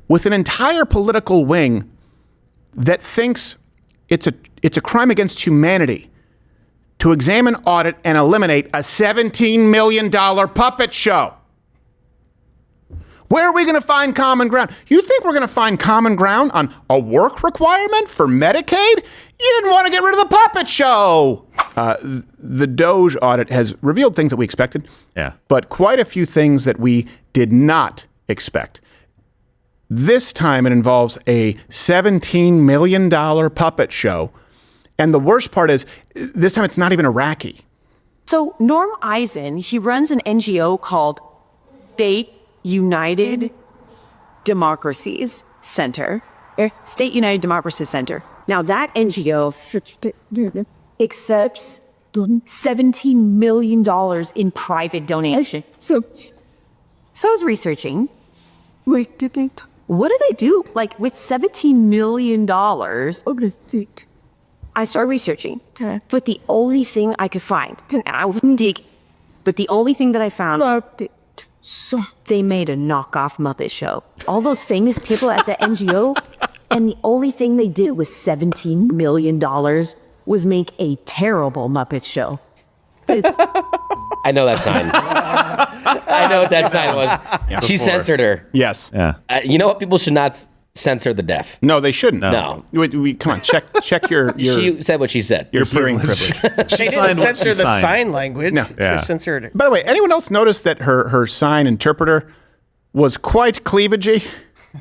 with an entire political wing that thinks it's a crime against humanity to examine, audit, and eliminate a $17 million puppet show. Where are we going to find common ground? You think we're going to find common ground on a work requirement for Medicaid? You didn't want to get rid of the puppet show. The Doge audit has revealed things that we expected, but quite a few things that we did not expect. This time it involves a $17 million puppet show. And the worst part is, this time it's not even Iraqi. So Norm Eisen, he runs an NGO called State United Democracies Center, State United Democracies Center. Now that NGO accepts $17 million in private donation. So I was researching. What do they do? Like with $17 million? I started researching, but the only thing I could find, and I wouldn't dig, but the only thing that I found, they made a knockoff Muppet show. All those famous people at the NGO, and the only thing they did with $17 million was make a terrible Muppet show. I know that sign. I know what that sign was. Yeah. She censored her. Yes. Yeah. You know what? People should not censor the deaf. No, they shouldn't. No. Come on, check your She said what she said. Your hearing privilege. They didn't censor the sign language. No. Yeah. She censored it. By the way, anyone else notice that her sign interpreter was quite cleavagey?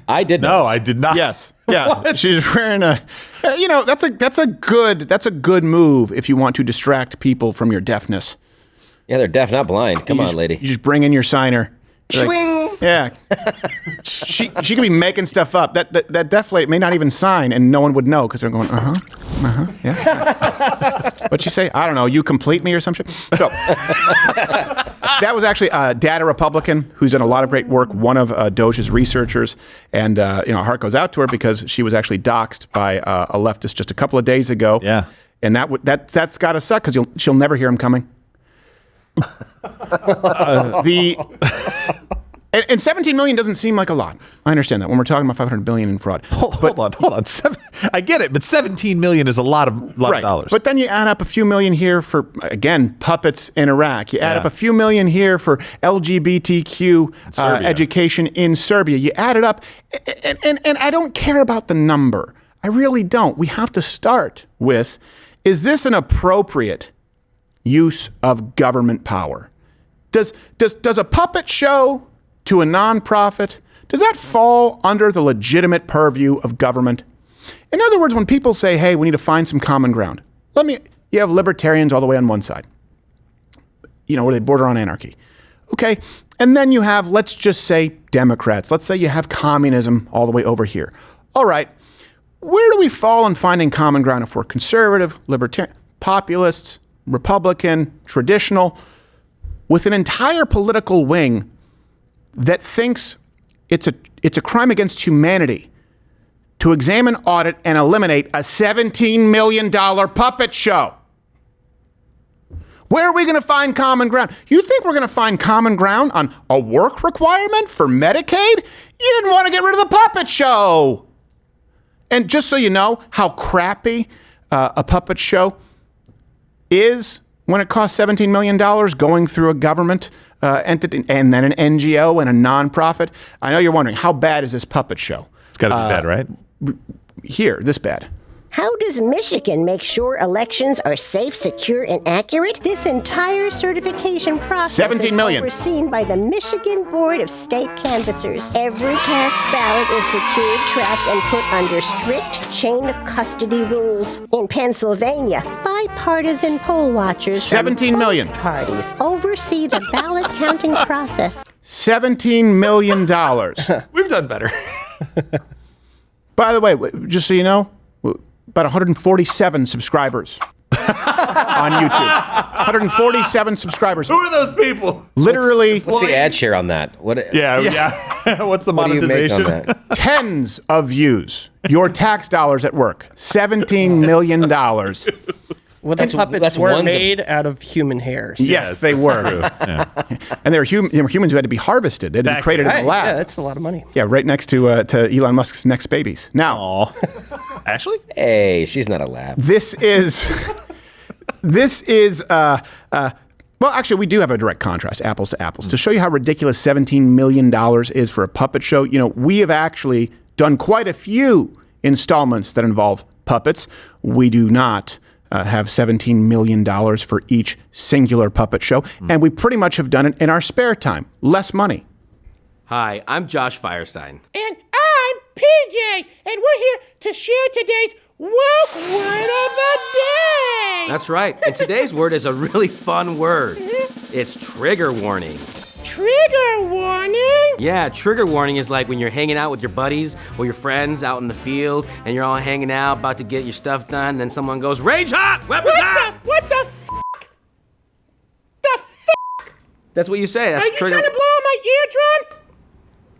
I did not. No, I did not. Yes. Yeah. She's wearing that's a good move if you want to distract people from your deafness. Yeah, they're deaf, not blind. Come on, lady. You just bring in your signer. Swing. Like, yeah. she could be making stuff up. That deaf lady may not even sign, and no one would know because they're going, yeah. What'd she say? I don't know. You complete me or some shit. So that was actually Data Republican, who's done a lot of great work. One of Doge's researchers, and our heart goes out to her because she was actually doxed by a leftist just a couple of days ago. Yeah. And that's got to suck because she'll never hear him coming. And 17 million doesn't seem like a lot. I understand that when we're talking about 500 billion in fraud. Hold on. I get it, but 17 million is a lot of dollars. But then you add up a few million here for, again, puppets in Iraq. You add up a few million here for LGBTQ education in Serbia. You add it up, and I don't care about the number. I really don't. We have to start with, is this an appropriate use of government power? Does a puppet show to a nonprofit, does that fall under the legitimate purview of government? In other words, when people say, hey, we need to find some common ground, you have libertarians all the way on one side, where they border on anarchy. Okay, and then you have, let's just say, Democrats. Let's say you have communism all the way over here. All right, where do we fall in finding common ground if we're conservative, libertarian, populists, Republican, traditional, with an entire political wing that thinks it's a crime against humanity to examine, audit, and eliminate a $17 million puppet show? Where are we going to find common ground? You think we're going to find common ground on a work requirement for Medicaid? You didn't want to get rid of the puppet show. And just so you know how crappy a puppet show is when it costs $17 million going through a government entity and then an NGO and a nonprofit. I know you're wondering, how bad is this puppet show? It's got to be bad, right? Here, this bad. How does Michigan make sure elections are safe, secure, and accurate? This entire certification process 17 million. is overseen by the Michigan Board of State Canvassers. Every cast ballot is secured, tracked, and put under strict chain of custody rules. In Pennsylvania, bipartisan poll watchers 17 million parties oversee the ballot counting process. $17 million. We've done better. By the way, just so you know, about 147 subscribers on YouTube. 147 subscribers. Who are those people? Literally. What's the ad share on that? Yeah. What's the monetization? What do you make on that? Tens of views. Your tax dollars at work. $17 million Well, the puppets that's were one's a- made out of human hairs. Yes, they were. And they were humans who had to be harvested. They had to be created in Right, the lab. yeah, that's a lot of money. Yeah, right next to Elon Musk's next babies. Now, Aw. Ashley? Hey, she's not a lab. this is well, actually, we do have a direct contrast, apples to apples. To show you how ridiculous $17 million is for a puppet show, we have actually done quite a few installments that involve puppets. We do not have $17 million for each singular puppet show, and we pretty much have done it in our spare time. Less money. Hi, I'm Josh Firestein. And I'm PJ, and we're here to share today's woke word of the day. That's right, and today's word is a really fun word. It's trigger warning. Trigger warning? Yeah, trigger warning is like when you're hanging out with your buddies or your friends out in the field, and you're all hanging out, about to get your stuff done, then someone goes, rage hot, weapons hot! What the f***? The f***? That's what you say, that's Are you trigger... trying to blow out my eardrums?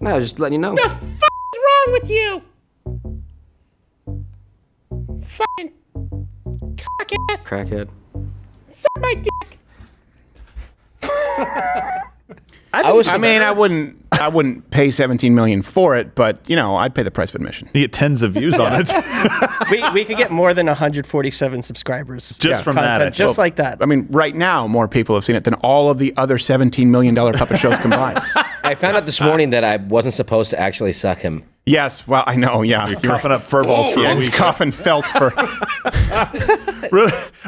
No, just letting you know. The f*** is wrong with you? Fucking cock-ass. Crackhead. Suck my dick. I wouldn't pay $17 million for it, but I'd pay the price of admission. You get tens of views on it. We could get more than 147 subscribers. Just from content, that. just like that. I mean, right now, more people have seen it than all of the other $17 million puppet shows combined. I found out this morning that I wasn't supposed to actually suck him. Yes, well, I know, yeah. You're coughing up fur balls for a He's week. coughing felt for...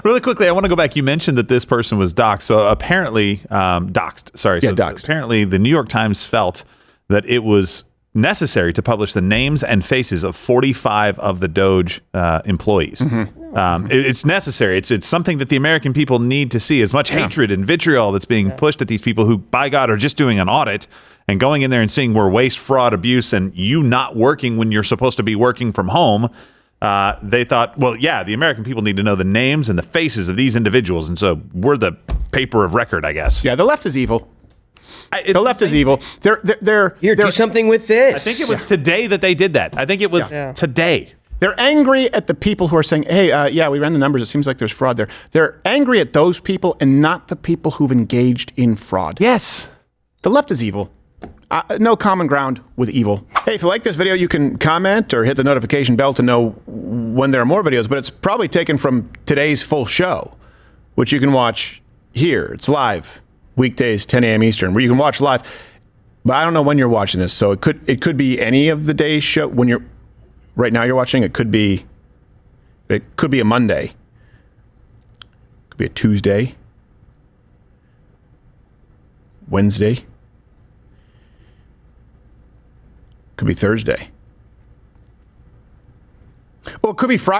Really quickly, I want to go back. You mentioned that this person was doxed. So apparently, doxed. Sorry. Yeah, so doxed. Apparently, the New York Times felt that it was necessary to publish the names and faces of 45 of the Doge employees. It's necessary. It's something that the American people need to see. As much hatred and vitriol that's being pushed at these people who, by God, are just doing an audit and going in there and seeing where waste, fraud, abuse, and you not working when you're supposed to be working from home. They thought, well, yeah, the American people need to know the names and the faces of these individuals. And so we're the paper of record, I guess. Yeah, the left is evil. The left is evil. They're Do something with this. I think it was today that they did that. I think it was today. They're angry at the people who are saying, hey, we ran the numbers. It seems like there's fraud there. They're angry at those people and not the people who've engaged in fraud. Yes. The left is evil. No common ground with evil. Hey, if you like this video, you can comment or hit the notification bell to know when there are more videos, but it's probably taken from today's full show, which you can watch here. It's live, weekdays, 10 a.m. Eastern, where you can watch live. But I don't know when you're watching this, so it could be any of the day's show. Right now you're watching, it could be a Monday. It could be a Tuesday, Wednesday. Could be Thursday. Well, it could be Friday.